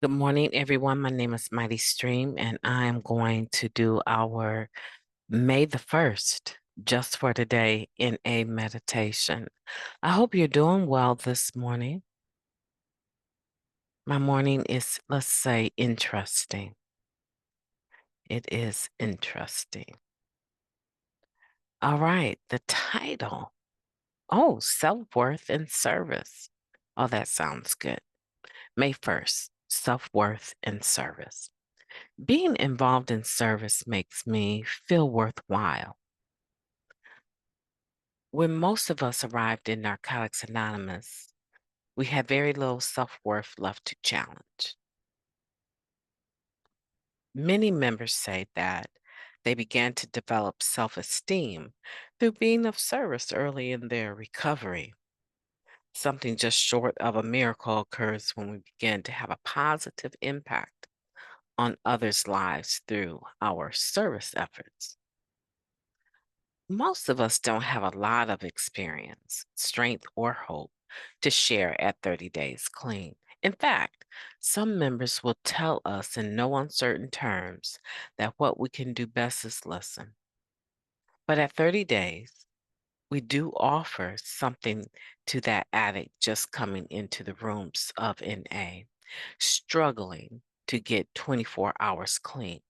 Good morning, everyone. My name is MightyStream, and I am going to do our May the 1st, just for today, in a meditation. I hope you're doing well this morning. My morning is, let's say, interesting. It is interesting. All right, the title. Oh, self-worth and service. Oh, that sounds good. May 1st, self-worth and service. Being involved in service makes me feel worthwhile. When most of us arrived in Narcotics Anonymous, we had very little self-worth left to challenge. Many members say that they began to develop self-esteem through being of service early in their recovery. Something just short of a miracle occurs when we begin to have a positive impact on others' lives through our service efforts. Most of us don't have a lot of experience, strength, or hope to share at 30 days clean. In fact, some members will tell us in no uncertain terms that what we can do best is listen. But at 30 days, we do offer something to that addict just coming into the rooms of NA, struggling to get 24 hours clean.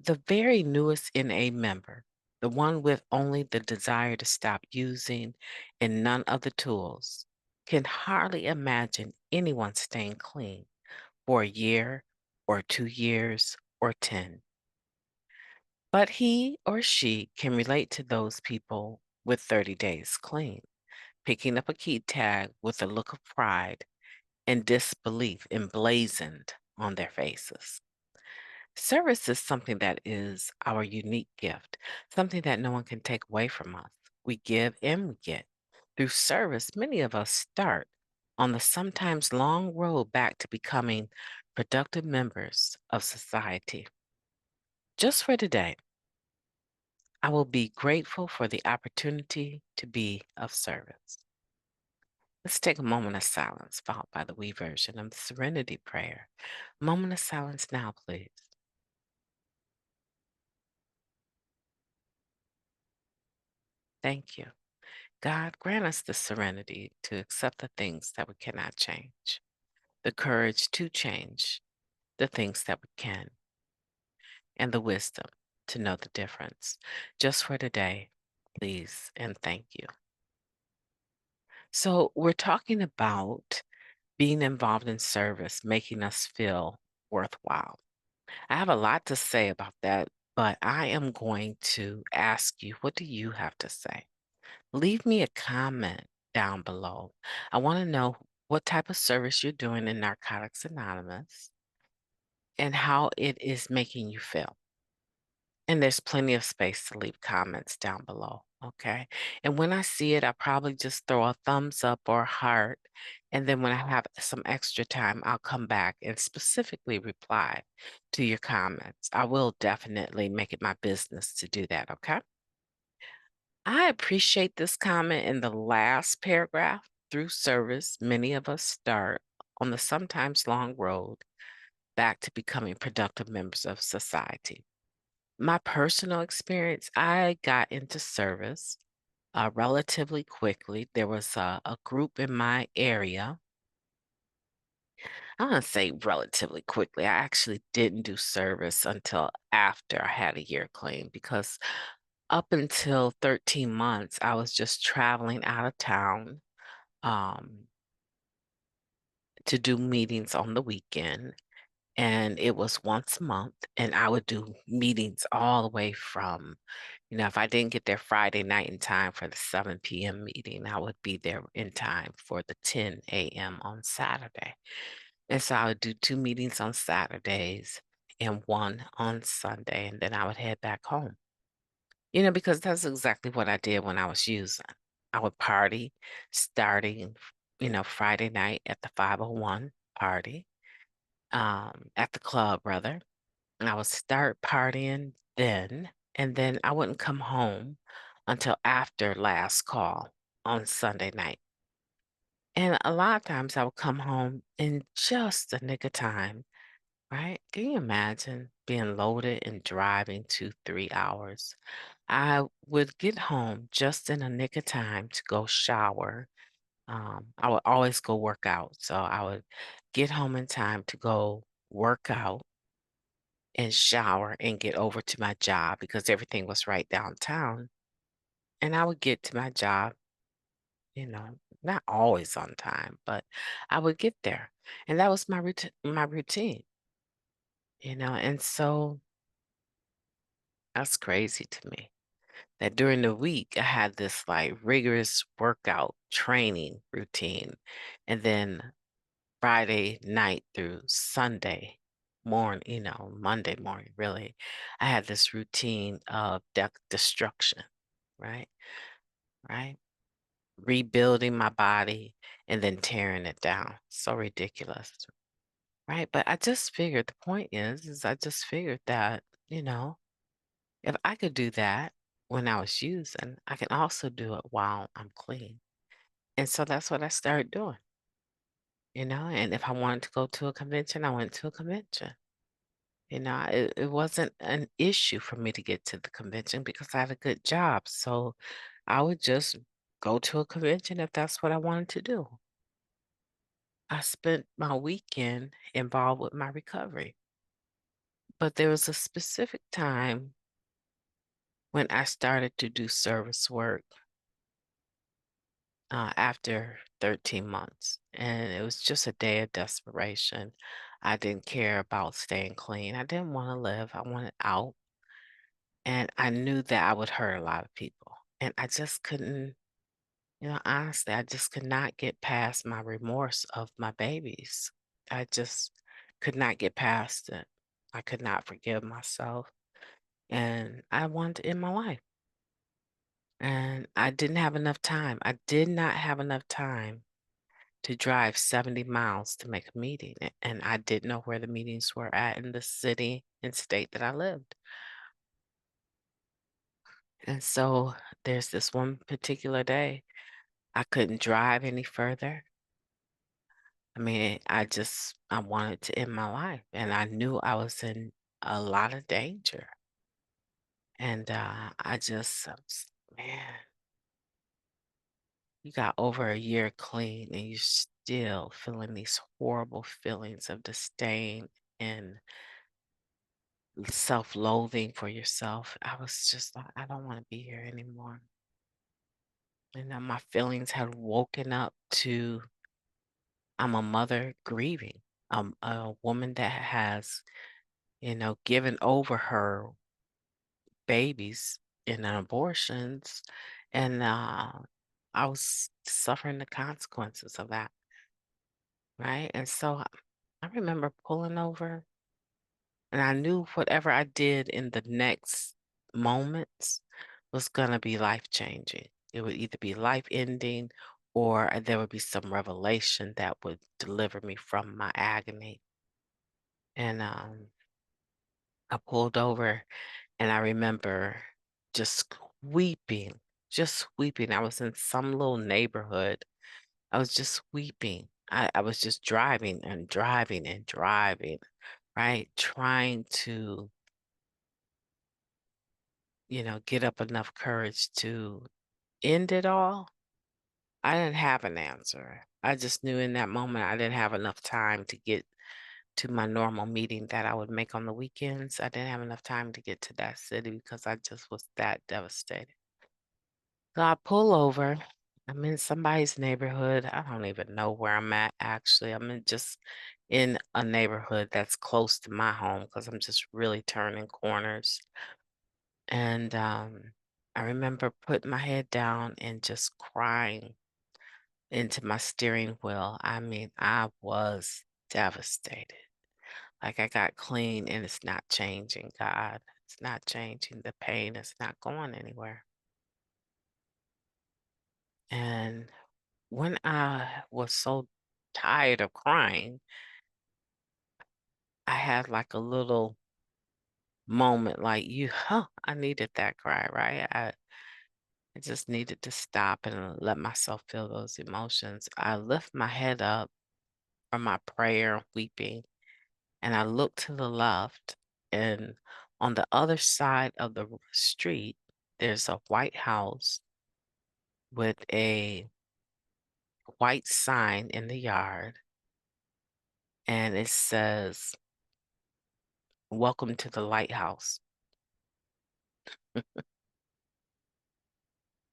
The very newest NA member, the one with only the desire to stop using and none of the tools, can hardly imagine anyone staying clean for a year or 2 years or 10. But he or she can relate to those people with 30 days clean, picking up a key tag with a look of pride and disbelief emblazoned on their faces. Service is something that is our unique gift, something that no one can take away from us. We give and we get. Through service, many of us start on the sometimes long road back to becoming productive members of society. Just for today, I will be grateful for the opportunity to be of service. Let's take a moment of silence, followed by the we version of the Serenity Prayer. A moment of silence now, please. Thank you. God, grant us the serenity to accept the things that we cannot change, the courage to change the things that we can, and the wisdom to know the difference. Just for today, please and thank you. So, we're talking about being involved in service, making us feel worthwhile. I have a lot to say about that, but I am going to ask you, what do you have to say? Leave me a comment down below. I want to know what type of service you're doing in Narcotics Anonymous and how it is making you feel. And there's plenty of space to leave comments down below. Okay. And when I see it, I probably just throw a thumbs up or a heart. And then when I have some extra time, I'll come back and specifically reply to your comments. I will definitely make it my business to do that. Okay. I appreciate this comment in the last paragraph. Through service, many of us start on the sometimes long road back to becoming productive members of society. My personal experience, I got into service relatively quickly. There was a group in my area. I want to say relatively quickly. I actually didn't do service until after I had a year clean because up until 13 months, I was just traveling out of town um, to do meetings on the weekend. And it was once a month. And I would do meetings all the way from, if I didn't get there Friday night in time for the 7 p.m. meeting, I would be there in time for the 10 a.m. on Saturday. And so I would do two meetings on Saturdays and one on Sunday. And then I would head back home. Because that's exactly what I did when I was using. I would party starting, Friday night at the 501 party, at the club rather. And I would start partying then, and then I wouldn't come home until after last call on Sunday night. And a lot of times I would come home in just the nick of time, right? Can you imagine being loaded and driving 2, 3 hours? I would get home just in a nick of time to go shower. I would always go work out. So I would get home in time to go work out and shower and get over to my job because everything was right downtown. And I would get to my job, you know, not always on time, but I would get there. And that was my routine, and so that's crazy to me that during the week I had this like rigorous workout training routine. And then Friday night through Sunday morning, Monday morning, really, I had this routine of destruction, right? Right? Rebuilding my body and then tearing it down. So ridiculous, right? But I just figured the point is I just figured that, you know, if I could do that when I was using, I can also do it while I'm clean. And so that's what I started doing, and if I wanted to go to a convention, I went to a convention. It wasn't an issue for me to get to the convention because I had a good job. So I would just go to a convention if that's what I wanted to do. I spent my weekend involved with my recovery. But there was a specific time when I started to do service work after 13 months. And it was just a day of desperation. I didn't care about staying clean. I didn't want to live. I wanted out. And I knew that I would hurt a lot of people. And I just couldn't, honestly, I just could not get past my remorse of my babies. I just could not get past it. I could not forgive myself. And I wanted to end my life. And I didn't have enough time. I did not have enough time to drive 70 miles to make a meeting. And I didn't know where the meetings were at in the city and state that I lived. And so there's this one particular day I couldn't drive any further. I mean, I wanted to end my life, and I knew I was in a lot of danger. And man, you got over a year clean and you're still feeling these horrible feelings of disdain and self-loathing for yourself. I was just like, I don't want to be here anymore. And my feelings had woken up to I'm a mother grieving. I'm a woman that has, given over her babies in abortions. And I was suffering the consequences of that. Right. And so I remember pulling over, and I knew whatever I did in the next moments was going to be life changing. It would either be life ending or there would be some revelation that would deliver me from my agony. And I pulled over, and I remember just weeping, just weeping. I was in some little neighborhood. I was just weeping. I was just driving and driving and driving, right? Trying to, get up enough courage to end it all. I didn't have an answer. I just knew in that moment I didn't have enough time to get to my normal meeting that I would make on the weekends. I didn't have enough time to get to that city because I just was that devastated. So I pull over. I'm in somebody's neighborhood. I don't even know where I'm at, actually. Just in a neighborhood that's close to my home because I'm just really turning corners. And I remember putting my head down and just crying into my steering wheel. I mean, I was devastated. Like I got clean and it's not changing, God. It's not changing. The pain is not going anywhere. And when I was so tired of crying, I had like a little moment like I needed that cry, right? I just needed to stop and let myself feel those emotions. I lift my head up from my prayer, weeping, and I look to the left. And on the other side of the street, there's a white house with a white sign in the yard, and it says, "Welcome to the lighthouse."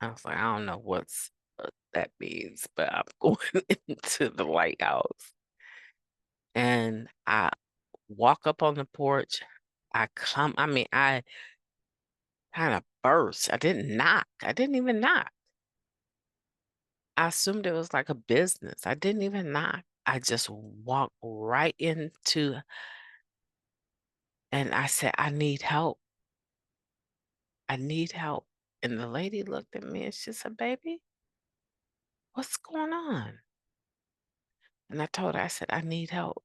I was like, I don't know what that means, but I'm going into the lighthouse. And I walk up on the porch. I kind of burst. I didn't knock. I didn't even knock. I assumed it was like a business. I didn't even knock. I just walked right into, and I said, I need help. I need help. And the lady looked at me and she said, Baby, what's going on? And I told her, I said, I need help.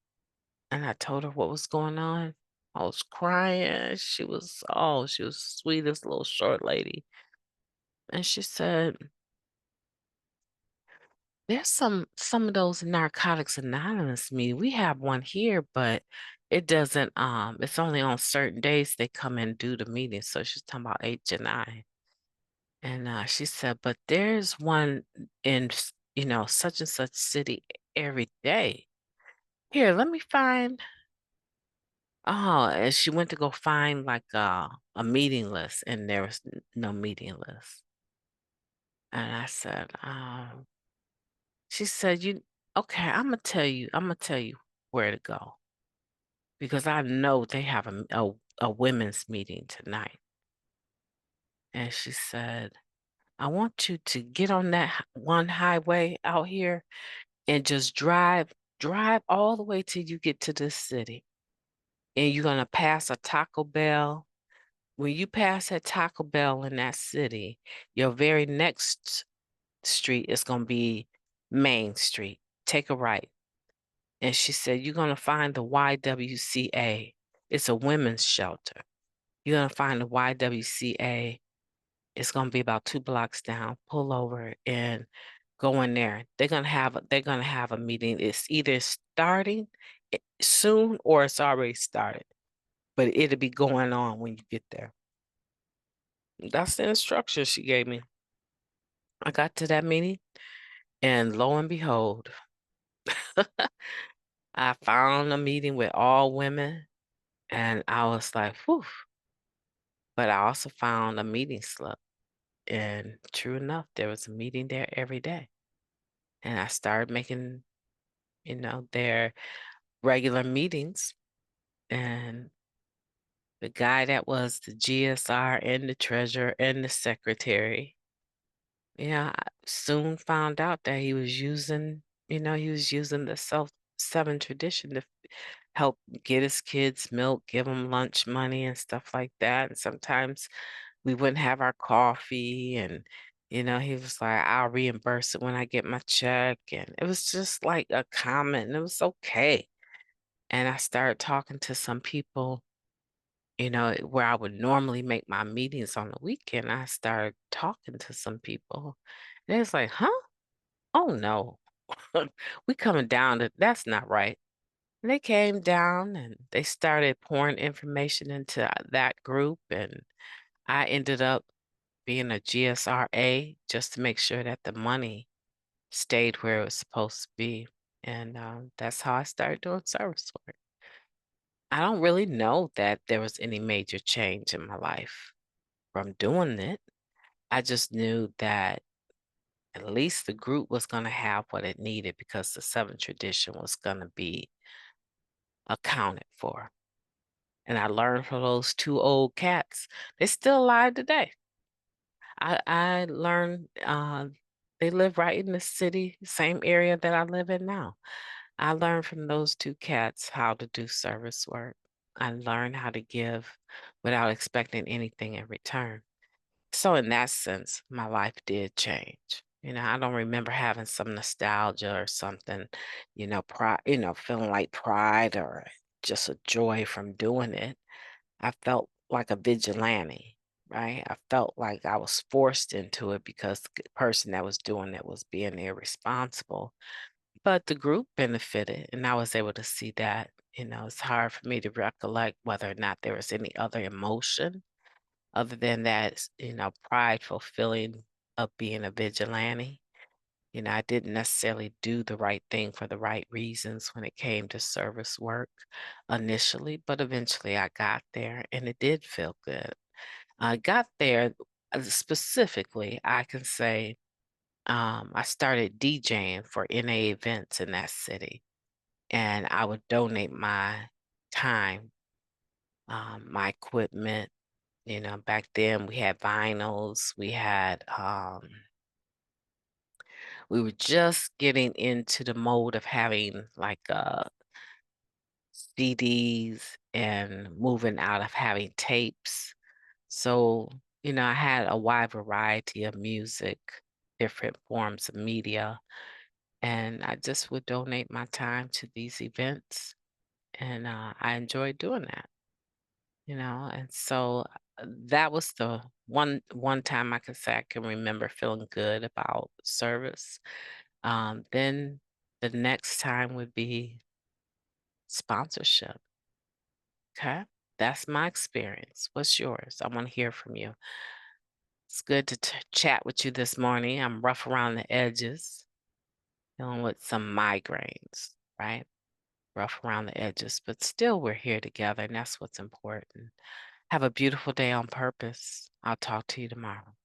And I told her what was going on. I was crying. She was sweetest little short lady. And she said, there's some of those Narcotics Anonymous meetings. We have one here, but it doesn't it's only on certain days they come and do the meeting. So she's talking about H&I. And she said, but there's one in such and such city every day. Here, let me find. Oh, and she went to go find like a meeting list, and there was no meeting list. And I said, she said, you okay, I'm gonna tell you where to go because I know they have a women's meeting tonight. And she said, I want you to get on that one highway out here and just drive all the way till you get to this city. And you're gonna pass a Taco Bell. When you pass that Taco Bell in that city, your very next street is gonna be Main Street. Take a right. And she said, you're gonna find the YWCA. It's a women's shelter. You're gonna find the YWCA. It's gonna be about 2 blocks down. Pull over and go in there. They're gonna have a meeting. It's either starting soon or it's already started, but it'll be going on when you get there. That's the instructions she gave me. I got to that meeting, and lo and behold, I found a meeting with all women, and I was like, whew. But I also found a meeting slip, and true enough, there was a meeting there every day. And I started making, their regular meetings, and the guy that was the GSR and the treasurer and the secretary, I soon found out that he was using the self-seven tradition to help get his kids milk, give them lunch money and stuff like that. And sometimes we wouldn't have our coffee and he was like, I'll reimburse it when I get my check. And it was just like a comment and it was okay. And I started talking to some people, where I would normally make my meetings on the weekend. I started talking to some people. And it's like, huh? Oh no. We coming down that's not right. And they came down and they started pouring information into that group. And I ended up being a GSRA just to make sure that the money stayed where it was supposed to be. And that's how I started doing service work. I don't really know that there was any major change in my life from doing it. I just knew that at least the group was going to have what it needed because the seventh tradition was going to be accounted for. And I learned from those two old cats. They're still alive today. I learned they live right in the city, same area that I live in now. I learned from those two cats how to do service work. I learned how to give without expecting anything in return. So in that sense, my life did change. I don't remember having some nostalgia or something, pride, feeling like pride or just a joy from doing it. I felt like a vigilante. right? I felt like I was forced into it because the person that was doing it was being irresponsible. But the group benefited, and I was able to see that. It's hard for me to recollect whether or not there was any other emotion other than that, prideful feeling of being a vigilante. I didn't necessarily do the right thing for the right reasons when it came to service work initially, but eventually I got there and it did feel good. I got there specifically, I can say I started DJing for NA events in that city, and I would donate my time, my equipment. Back then we had vinyls, we were just getting into the mode of having like CDs and moving out of having tapes. So, I had a wide variety of music, different forms of media, and I just would donate my time to these events, and I enjoyed doing that. And so that was the one time I could say I can remember feeling good about service. Then the next time would be sponsorship. Okay. That's my experience. What's yours? I want to hear from you. It's good to chat with you this morning. I'm rough around the edges, dealing with some migraines, right? Rough around the edges, but still we're here together, and that's what's important. Have a beautiful day on purpose. I'll talk to you tomorrow.